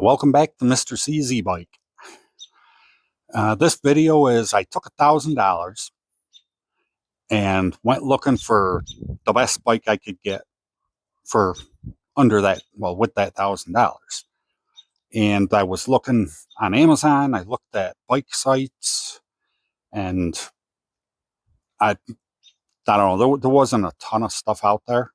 Welcome back to Mr. CZ Bike. This video is I took $1,000 and went looking for the best bike I could get for under that, well, with that $1,000. And I was looking on Amazon, I looked at bike sites, and I don't know, there wasn't a ton of stuff out there,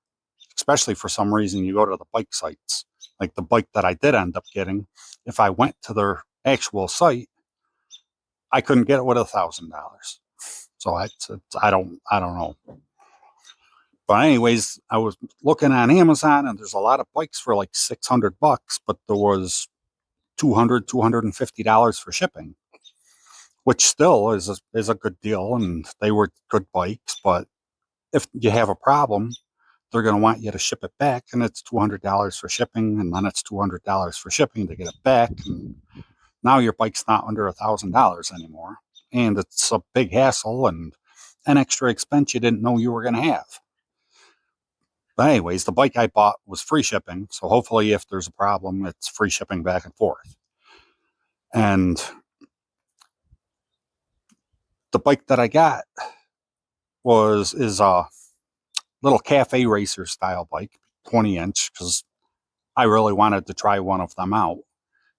especially for some reason you go to the bike sites. Like the bike that I did end up getting, if I went to their actual site, I couldn't get it with $1,000. So I don't know. But anyways, I was looking on Amazon, and there's a lot of bikes for like $600, but there was $250 for shipping, which still is a good deal, and they were good bikes. But if you have a problem, they're going to want you to ship it back, and it's $200 for shipping, and then it's $200 for shipping to get it back. And now your bike's not under $1,000 anymore, and it's a big hassle and an extra expense you didn't know you were going to have. But anyways, the bike I bought was free shipping, so hopefully if there's a problem, it's free shipping back and forth. And the bike that I got is a little cafe racer style bike, 20-inch, because I really wanted to try one of them out.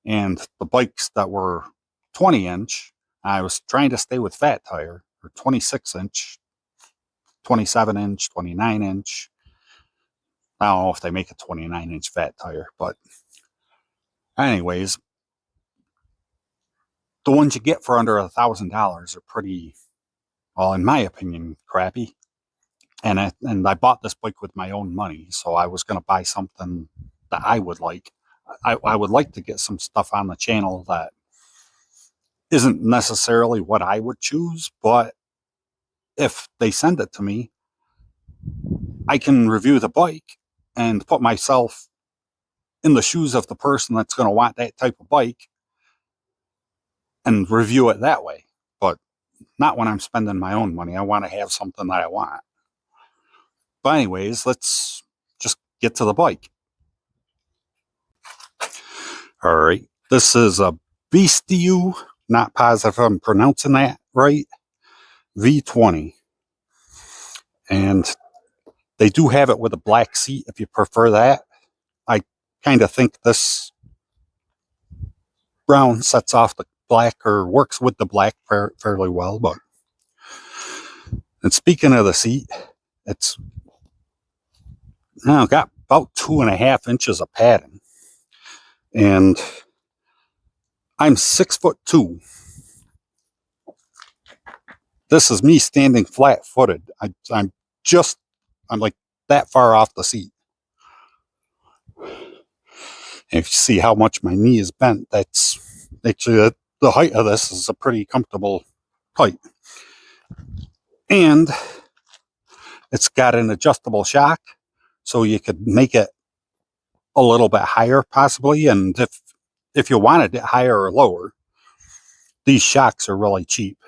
And the bikes that were 20-inch, I was trying to stay with fat tire, or 26-inch, 27-inch, 29-inch. I don't know if they make a 29-inch fat tire, but anyways, the ones you get for under $1,000 are pretty, well, in my opinion, crappy. And I bought this bike with my own money, so I was going to buy something that I would like. I would like to get some stuff on the channel that isn't necessarily what I would choose, but if they send it to me, I can review the bike and put myself in the shoes of the person that's going to want that type of bike and review it that way. But not when I'm spending my own money. I want to have something that I want. But anyways, let's just get to the bike. All right, this is a Beastiu, not positive if I'm pronouncing that right, V20. And they do have it with a black seat if you prefer that. I kind of think this brown sets off the black, or works with the black fairly well. But, and speaking of the seat, it's now got about 2.5 inches of padding. And I'm 6'2". This is me standing flat-footed. I'm like that far off the seat. And if you see how much my knee is bent, that's actually the height of this is a pretty comfortable height. And it's got an adjustable shock, so you could make it a little bit higher possibly. And if you wanted it higher or lower, these shocks are really cheap.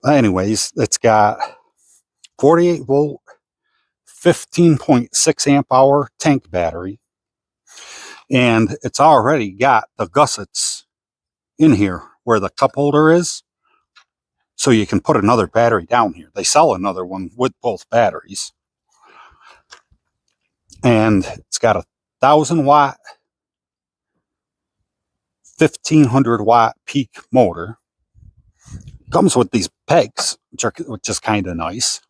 Anyways, it's got 48 volt, 15.6 amp hour tank battery. And it's already got the gussets in here where the cup holder is. So you can put another battery down here. They sell another one with both batteries. And it's got a 1,000 watt, 1,500 watt peak motor. Comes with these pegs, which is kind of nice.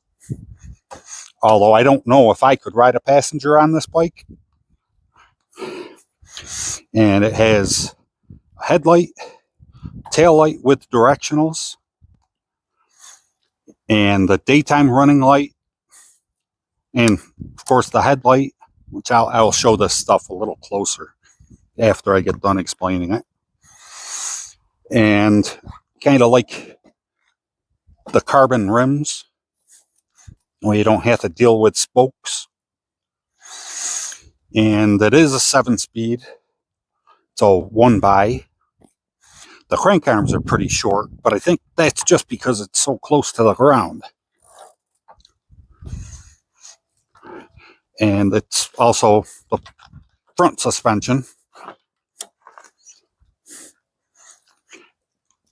Although I don't know if I could ride a passenger on this bike. And it has a headlight, tail light with directionals, and the daytime running light, and of course the headlight, which I'll show this stuff a little closer after I get done explaining it. And kind of like the carbon rims, where you don't have to deal with spokes. And it is a 7-speed, so 1-by. The crank arms are pretty short, but I think that's just because it's so close to the ground. And it's also, front suspension.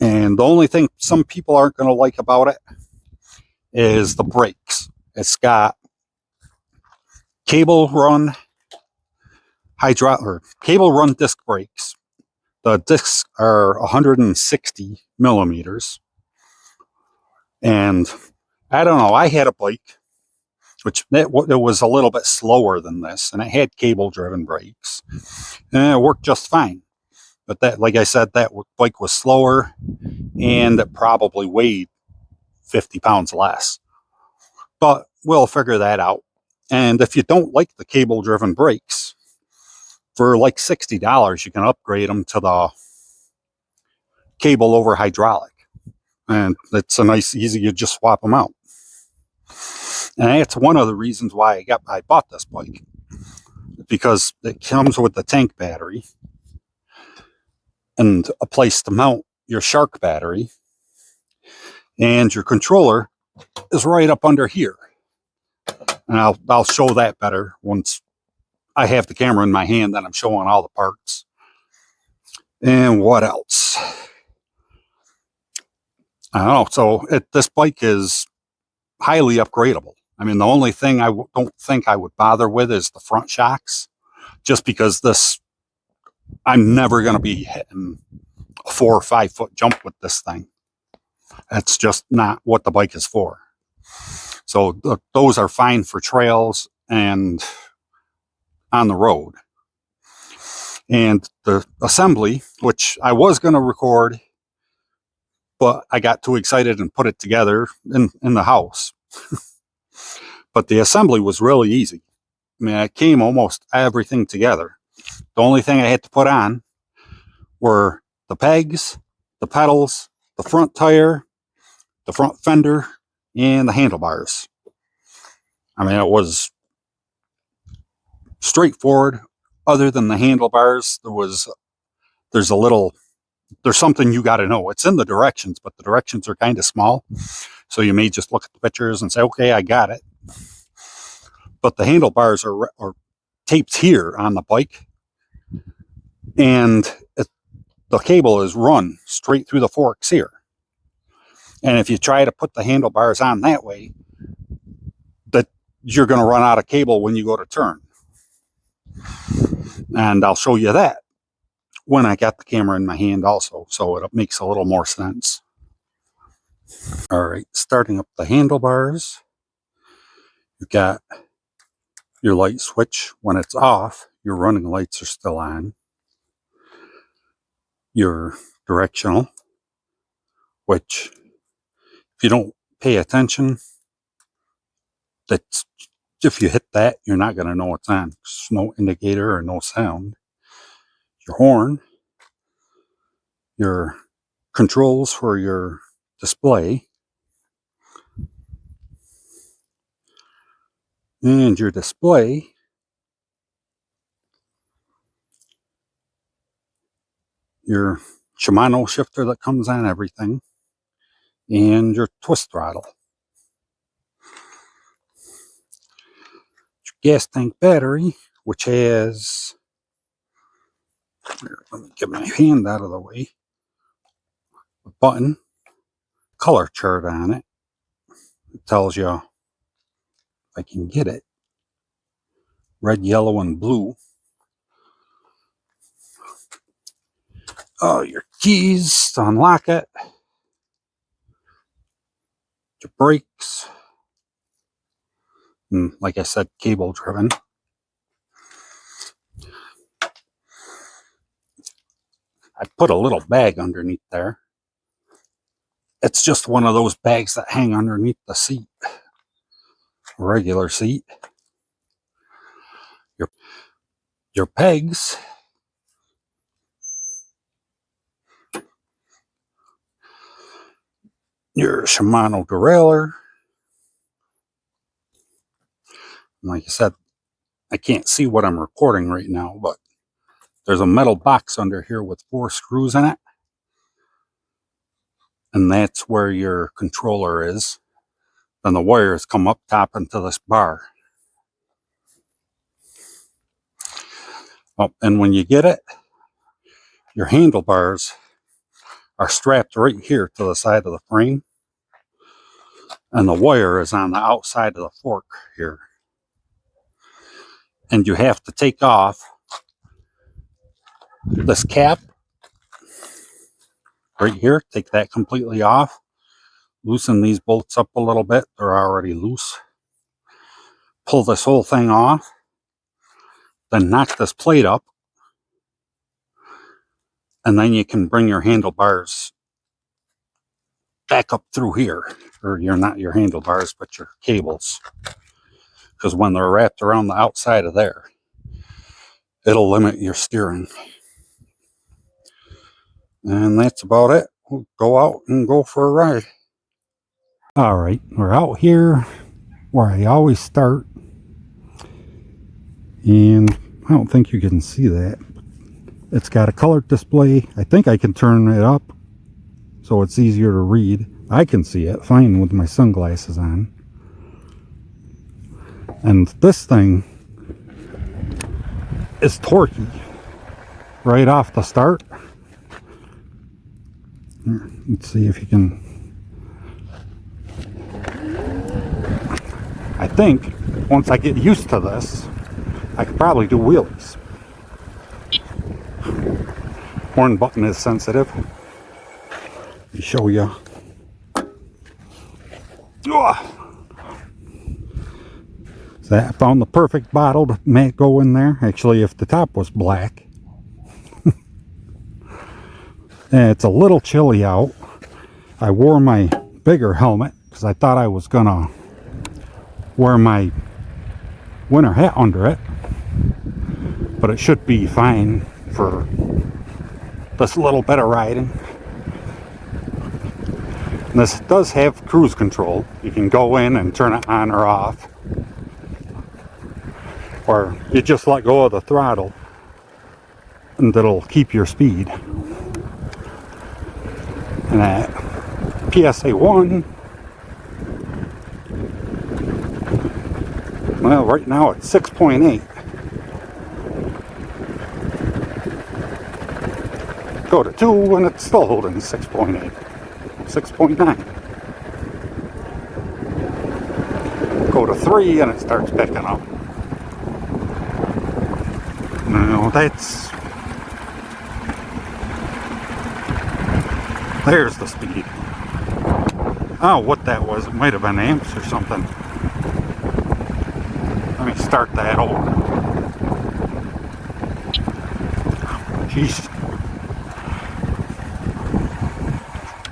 And the only thing some people aren't going to like about it is the brakes. It's got cable run cable run disc brakes. The discs are 160 millimeters. And I don't know, I had a bike which it was a little bit slower than this, and it had cable driven brakes, and it worked just fine. But that, like I said, that bike was slower, and it probably weighed 50 pounds less. But we'll figure that out. And if you don't like the cable driven brakes, for like $60, you can upgrade them to the cable over hydraulic. And it's a nice, easy, you just swap them out. And that's one of the reasons why I bought this bike, because it comes with the tank battery and a place to mount your Shark battery, and your controller is right up under here. And I'll show that better once I have the camera in my hand and I'm showing all the parts. And what else? I don't know. So this bike is highly upgradable. I mean, the only thing I don't think I would bother with is the front shocks, just because I'm never going to be hitting a 4 or 5 foot jump with this thing. That's just not what the bike is for. So those are fine for trails and on the road. And the assembly, which I was going to record, but I got too excited and put it together in the house. But the assembly was really easy. I mean, it came almost everything together. The only thing I had to put on were the pegs, the pedals, the front tire, the front fender, and the handlebars. I mean, it was straightforward. Other than the handlebars, there's something you got to know. It's in the directions, but the directions are kind of small. So you may just look at the pictures and say, okay, I got it. But the handlebars are taped here on the bike, and the cable is run straight through the forks here. And if you try to put the handlebars on that way, that you're going to run out of cable when you go to turn. And I'll show you that when I got the camera in my hand also, so it makes a little more sense. All right, starting up the handlebars, you got your light switch. When it's off, your running lights are still on. Your directional, which if you don't pay attention, if you hit that, you're not going to know it's on. There's no indicator or no sound. Your horn, your controls for your display, and your display, your Shimano shifter that comes on everything, and your twist throttle. Your gas tank battery, which has, let me get my hand out of the way, a button, color chart on it. It tells you, if I can get it, red, yellow, and blue. Your keys to unlock it, your brakes, and like I said, cable driven. I put a little bag underneath there. It's just one of those bags that hang underneath the seat, regular seat. Your pegs, your Shimano derailleur. Like I said, I can't see what I'm recording right now, but there's a metal box under here with 4 screws in it. And that's where your controller is. Then the wires come up top into this bar. Oh, and when you get it, your handlebars are strapped right here to the side of the frame, and the wire is on the outside of the fork here. And you have to take off this cap right here, take that completely off, loosen these bolts up a little bit, they're already loose, pull this whole thing off, then knock this plate up, and then you can bring your handlebars back up through here. Or you're not your handlebars, but your cables. Because when they're wrapped around the outside of there, it'll limit your steering. And that's about it. We'll go out and go for a ride. Alright, we're out here where I always start. And I don't think you can see that. It's got a colored display. I think I can turn it up so it's easier to read. I can see it fine with my sunglasses on. And this thing is torquey right off the start. Here, let's see if you can. I think once I get used to this, I could probably do wheelies. Horn button is sensitive. Let me show you. So I found the perfect bottle to go in there. Actually, if the top was black. And it's a little chilly out. I wore my bigger helmet because I thought I was gonna wear my winter hat under it. But it should be fine for this little bit of riding. And this does have cruise control. You can go in and turn it on or off. Or you just let go of the throttle and it'll keep your speed. And at PSA 1, well, right now it's 6.8. Go to 2 and it's still holding 6.8. 6.9. Go to 3 and it starts picking up. Now there's the speed. Oh, what that was, it might have been amps or something. Let me start that over. Jeez.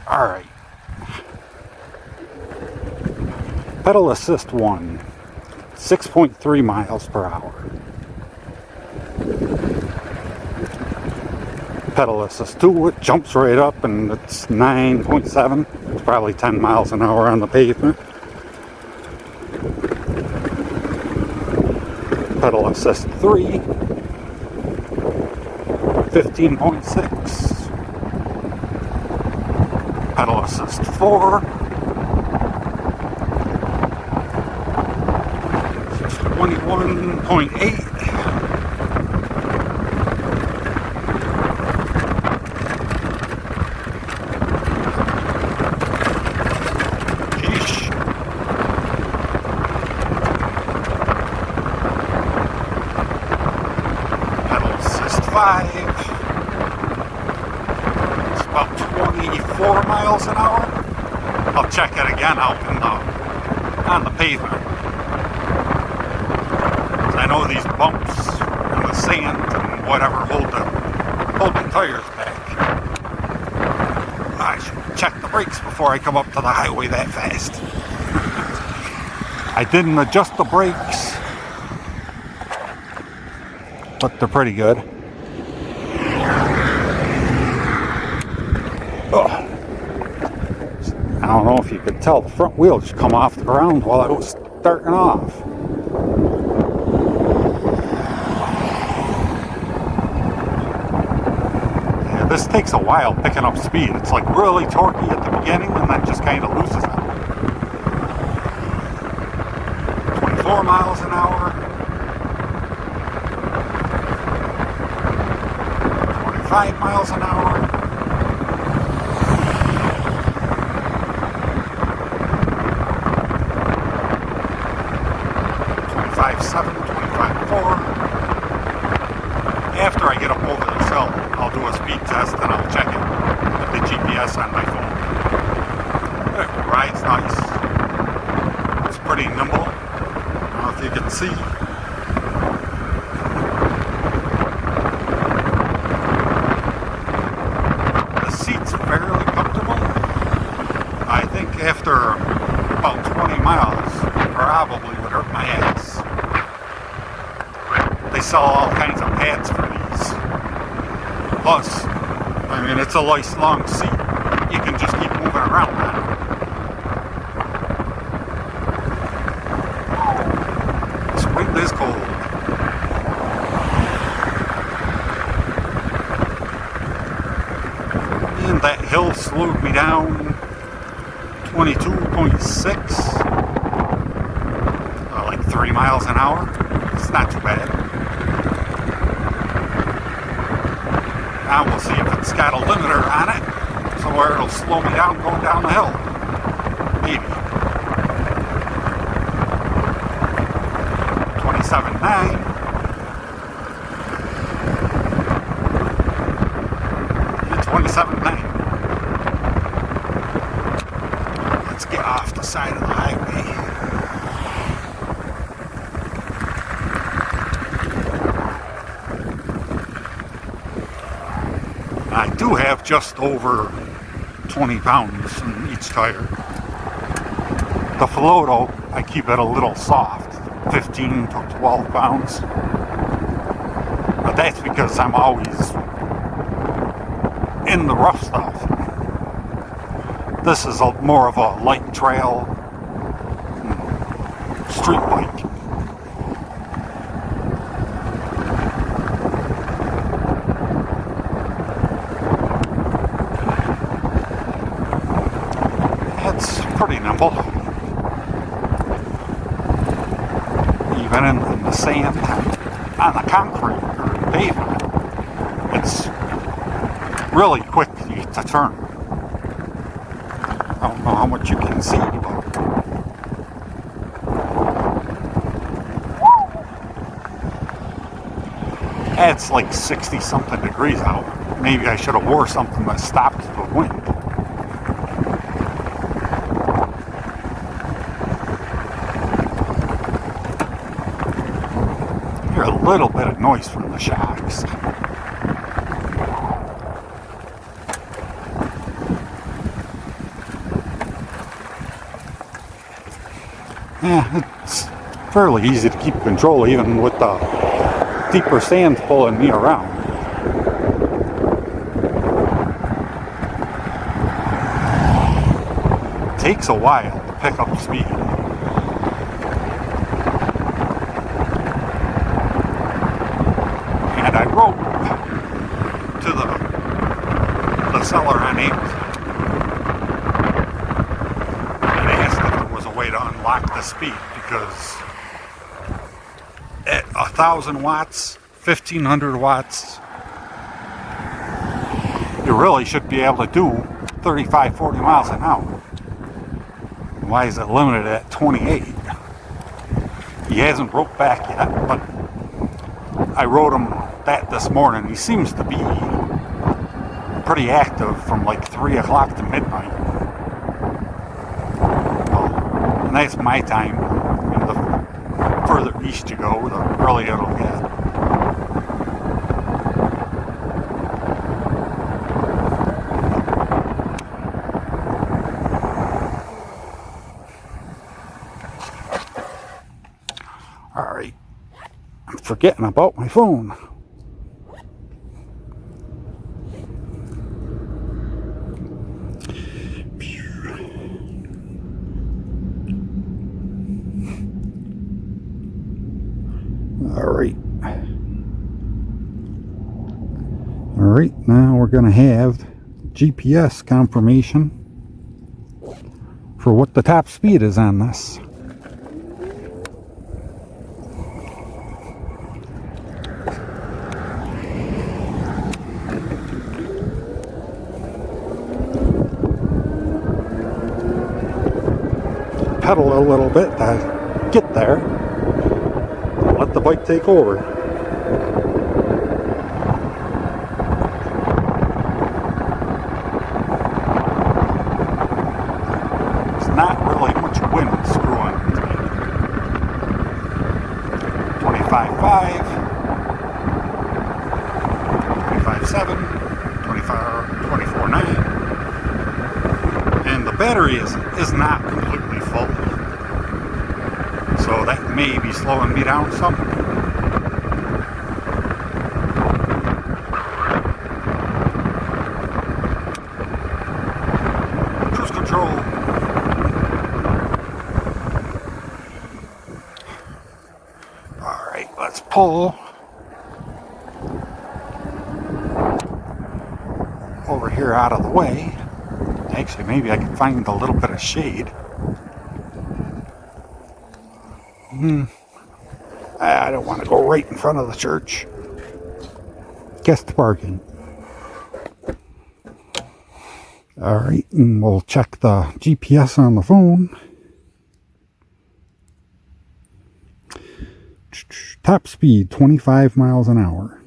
Alright. Pedal assist 1, 6.3 miles per hour. Pedal assist 2, it jumps right up and it's 9.7. It's probably 10 miles an hour on the pavement. Pedal assist 3, 15.6. Pedal assist 4, 21.8. Pedal assist 5. It's about 24 miles an hour. I'll check it again out on the pavement. I know these bumps and the sand and whatever hold the tires back. I should check the brakes before I come up to the highway that fast. I didn't adjust the brakes, but they're pretty good. Ugh. I don't know if you could tell, the front wheel just come off the ground while I was starting off. Yeah, this takes a while picking up speed. It's like really torquey at the beginning and then just kind of loses out. 24 miles an hour. 25 miles an hour. 25.7, 25.4. After I get up over the hill, I'll do a speed test and I'll check it with the GPS on my phone. The ride's nice. It's pretty nimble. I don't know if you can see. The seat's fairly comfortable. I think after about 20 miles, probably would hurt my ass. They sell all kinds of pads for these. Plus, I mean, it's a nice long seat. You can just keep moving around on it. This wind is cold. And that hill slowed me down 22.6. Like 3 miles an hour. It's not too bad. Now we'll see if it's got a limiter on it, so where it'll slow me down going down the hill. Maybe. 27.9. And 27.9. Let's get off the side of the highway. I do have just over 20 pounds in each tire. The Floto, I keep it a little soft, 15 to 12 pounds. But that's because I'm always in the rough stuff. This is more of a light trail street bike. Pretty nimble. Even in the sand, on the concrete or pavement, it's really quick to turn. I don't know how much you can see, but it's like 60 something degrees out. Maybe I should have wore something that stopped the wind. A little bit of noise from the shocks. Yeah, it's fairly easy to keep control even with the deeper sand pulling me around. It takes a while to pick up speed. And I wrote to the seller on Amazon and asked if there was a way to unlock the speed, because at 1,000 watts, 1,500 watts, you really should be able to do 35, 40 miles an hour. Why is it limited at 28? He hasn't wrote back yet, but I wrote him that this morning. He seems to be pretty active from like 3 o'clock to midnight. And that's my time. And the further east you go, the earlier it'll get. Alright. I'm forgetting about my phone. Alright, now we're going to have GPS confirmation for what the top speed is on this. pedal a little bit to get there. Let the bike take over. There's not really much wind screwing with me. 25.5, 25.7, 24.9. And the battery is not completely full. So that may be slowing me down some. Cruise control. Alright, let's pull over here out of the way. Actually, maybe I can find a little bit of shade. I don't want to go right in front of the church. Guest parking. Alright, and we'll check the GPS on the phone. Top speed, 25 miles an hour.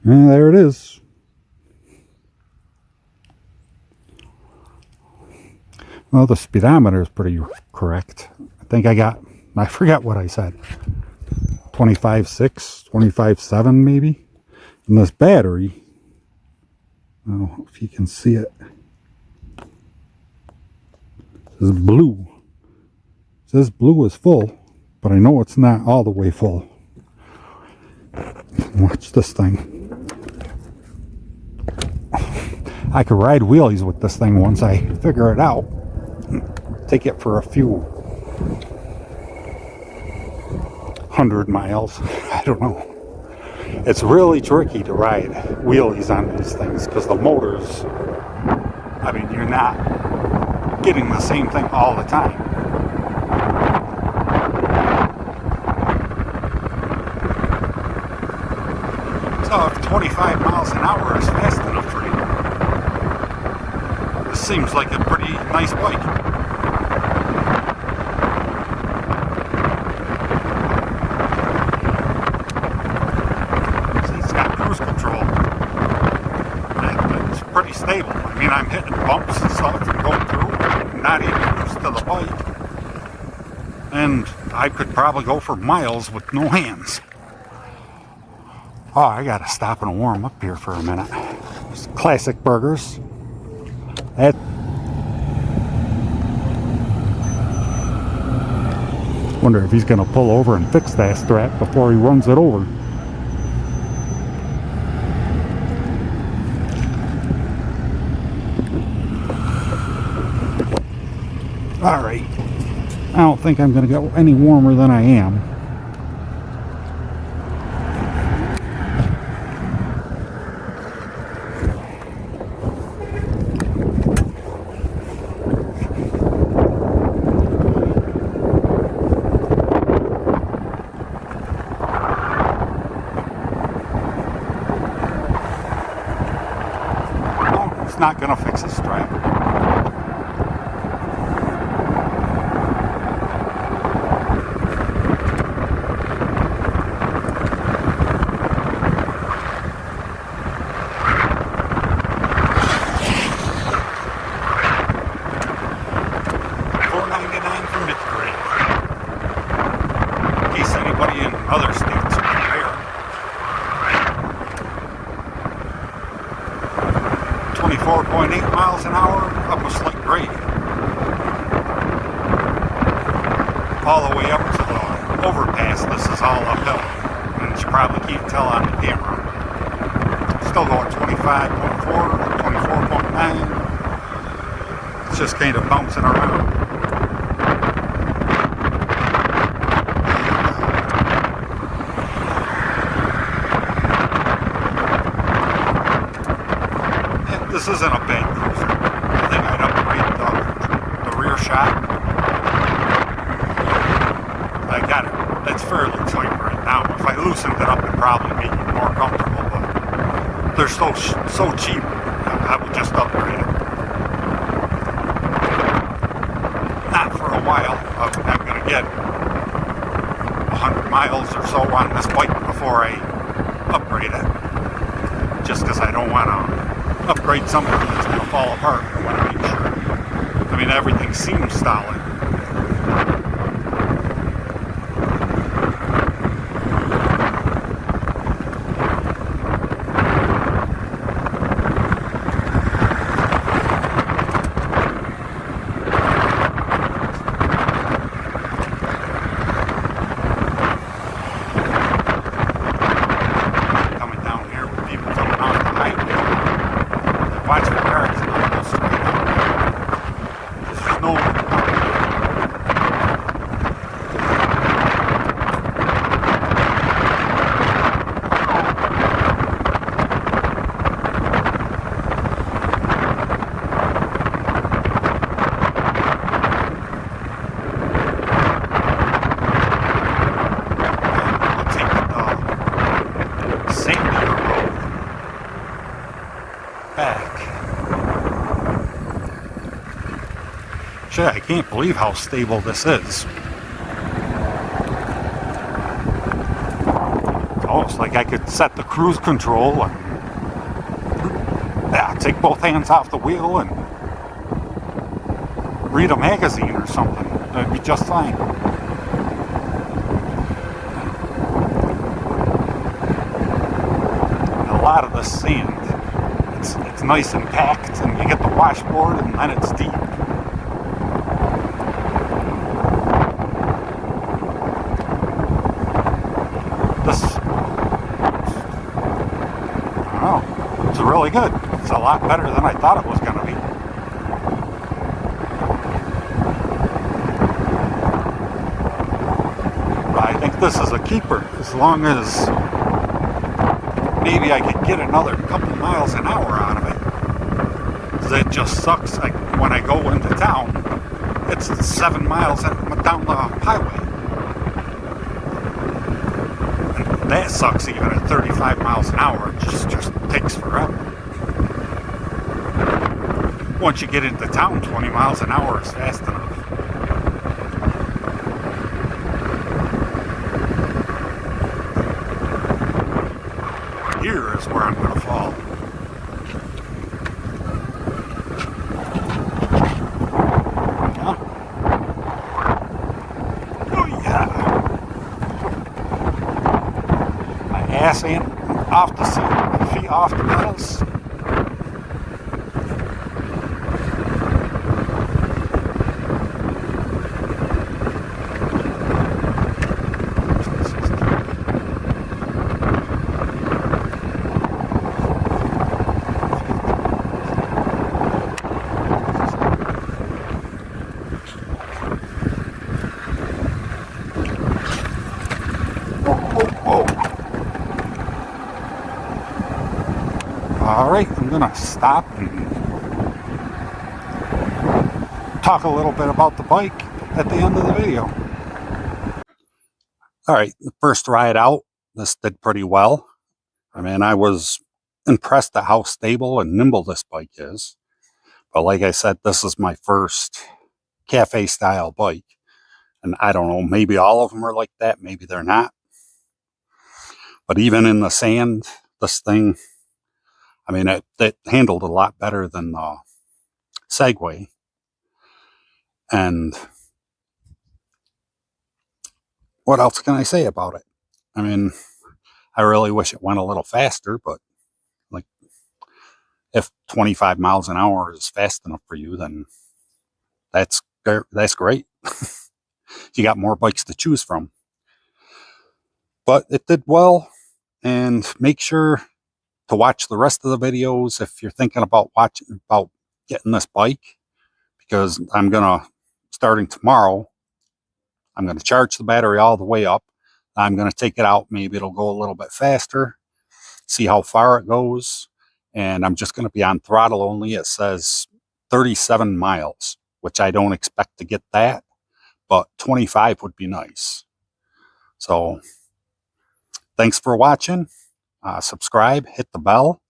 And there it is. Well, the speedometer is pretty correct. I forgot what I said. 25.6, 25.7 maybe. And this battery, I don't know if you can see it. This is blue. It says blue is full, but I know it's not all the way full. Watch this thing. I could ride wheelies with this thing once I figure it out. Take it for a few 100 miles. I don't know. It's really tricky to ride wheelies on these things because the motors, I mean, you're not getting the same thing all the time. So if 25 miles an hour is fast enough for you, this seems like a pretty nice bike. Stable. I mean, I'm hitting bumps and stuff and going through, not even used to the bike. And I could probably go for miles with no hands. Oh, I gotta stop and warm up here for a minute. It's Classic Burgers. Wonder if he's gonna pull over and fix that strap before he runs it over. Alright, I don't think I'm going to go any warmer than I am. No, it's not going to fix the strap. Other states compare. 24.8 miles an hour up a slight grade. All the way up to the overpass, this is all uphill. And you probably can't tell on the camera. Still going 25.4, 24.9. It's just kind of bouncing around. This isn't a bad cruiser. I think I'd upgrade the rear shock. I got it. It's fairly tight right now. If I loosened it up, it'd probably make it more comfortable, but they're so cheap, I would just upgrade it. while. I'm going to get 100 miles or so on this bike before I upgrade it. Just because I don't want to upgrade something that's going to fall apart. I want to make sure. I mean, everything seems solid. Watch the cars and I'll go straight up. There's no I'll take the Sandy Road back. Shit, I can't believe how stable this is. It's almost like I could set the cruise control and take both hands off the wheel and read a magazine or something. That'd be just fine. And a lot of the sand, it's nice and packed, and you get the washboard and then it's deep. It's really good. It's a lot better than I thought it was going to be. But I think this is a keeper, as long as maybe I could get another couple miles an hour out of it. Because it just sucks. Like when I go into town, it's 7 miles down the highway. And that sucks even at 35 miles an hour. It just takes forever. Once you get into town, 20 miles an hour is fast enough. Here is where I'm going to fall. Yeah. Oh yeah. My ass ain't off the seat, my feet off the pedals. Alright, I'm going to stop and talk a little bit about the bike at the end of the video. Alright, the first ride out, this did pretty well. I mean, I was impressed at how stable and nimble this bike is. But like I said, this is my first cafe style bike. And I don't know, maybe all of them are like that, maybe they're not. But even in the sand, this thing, I mean, it handled a lot better than the Segway. And what else can I say about it? I mean, I really wish it went a little faster, but like, if 25 miles an hour is fast enough for you, then that's great. You got more bikes to choose from. But it did well, and make sure to watch the rest of the videos if you're thinking about getting this bike, because starting tomorrow, I'm going to charge the battery all the way up. I'm going to take it out. Maybe it'll go a little bit faster, see how far it goes. And I'm just going to be on throttle only. It says 37 miles, which I don't expect to get that, but 25 would be nice. So thanks for watching. Subscribe, hit the bell,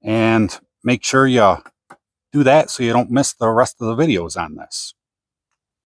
and make sure you do that so you don't miss the rest of the videos on this.